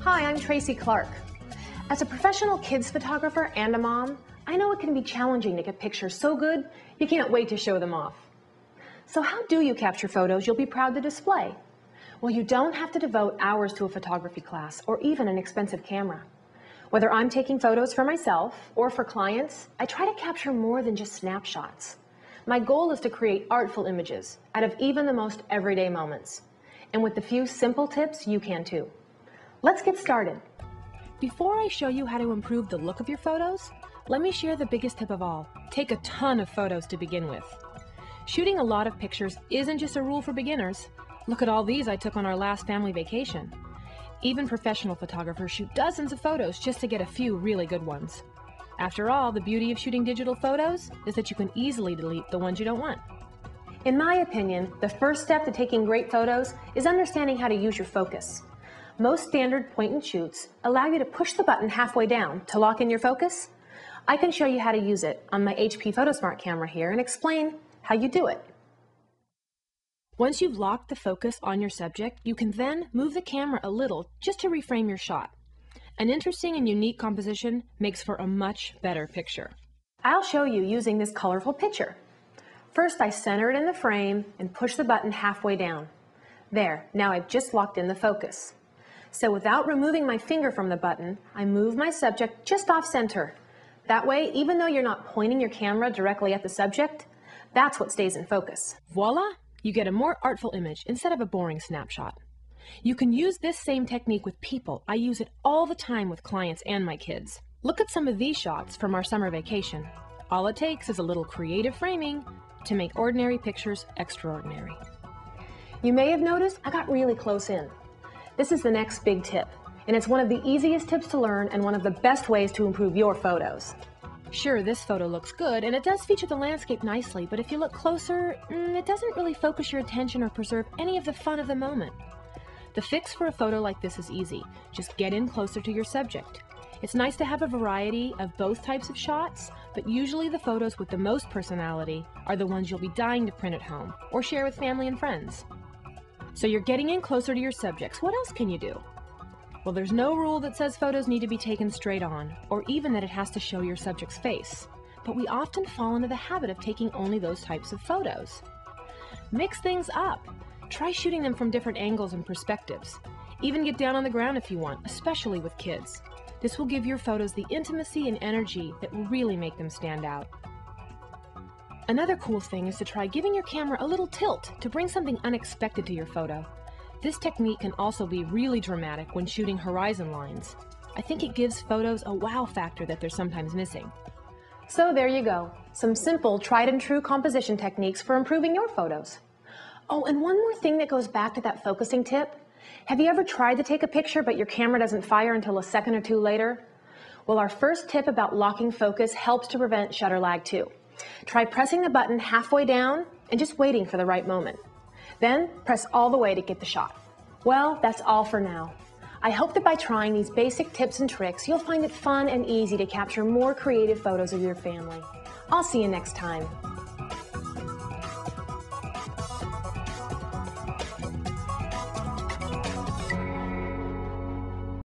Hi, I'm Tracey Clark. As a professional kids photographer and a mom, I know it can be challenging to get pictures so good you can't wait to show them off. So how do you capture photos you'll be proud to display? Well, you don't have to devote hours to a photography class or even an expensive camera. Whether I'm taking photos for myself or for clients, I try to capture more than just snapshots. My goal is to create artful images out of even the most everyday moments. And with a few simple tips, you can too. Let's get started. Before I show you how to improve the look of your photos, let me share the biggest tip of all. Take a ton of photos to begin with. Shooting a lot of pictures isn't just a rule for beginners. Look at all these I took on our last family vacation. Even professional photographers shoot dozens of photos just to get a few really good ones. After all, the beauty of shooting digital photos is that you can easily delete the ones you don't want. In my opinion, the first step to taking great photos is understanding how to use your focus. Most standard point-and-shoots allow you to push the button halfway down to lock in your focus. I can show you how to use it on my HP PhotoSmart camera here and explain how you do it. Once you've locked the focus on your subject, you can then move the camera a little just to reframe your shot. An interesting and unique composition makes for a much better picture. I'll show you using this colorful picture. First, I center it in the frame and push the button halfway down. There, now I've just locked in the focus. So without removing my finger from the button, I move my subject just off center. That way, even though you're not pointing your camera directly at the subject, that's what stays in focus. Voila! You get a more artful image instead of a boring snapshot. You can use this same technique with people. I use it all the time with clients and my kids. Look at some of these shots from our summer vacation. All it takes is a little creative framing to make ordinary pictures extraordinary. You may have noticed I got really close in. This is the next big tip, and it's one of the easiest tips to learn and one of the best ways to improve your photos. Sure, this photo looks good, and it does feature the landscape nicely, but if you look closer, it doesn't really focus your attention or preserve any of the fun of the moment. The fix for a photo like this is easy. Just get in closer to your subject. It's nice to have a variety of both types of shots, but usually the photos with the most personality are the ones you'll be dying to print at home or share with family and friends. So you're getting in closer to your subjects. What else can you do? Well, there's no rule that says photos need to be taken straight on, or even that it has to show your subject's face. But we often fall into the habit of taking only those types of photos. Mix things up. Try shooting them from different angles and perspectives. Even get down on the ground if you want, especially with kids. This will give your photos the intimacy and energy that will really make them stand out. Another cool thing is to try giving your camera a little tilt to bring something unexpected to your photo. This technique can also be really dramatic when shooting horizon lines. I think it gives photos a wow factor that they're sometimes missing. So there you go, some simple tried and true composition techniques for improving your photos. Oh, and one more thing that goes back to that focusing tip. Have you ever tried to take a picture but your camera doesn't fire until a second or two later? Well, our first tip about locking focus helps to prevent shutter lag too. Try pressing the button halfway down and just waiting for the right moment. Then press all the way to get the shot. Well, that's all for now. I hope that by trying these basic tips and tricks, you'll find it fun and easy to capture more creative photos of your family. I'll see you next time.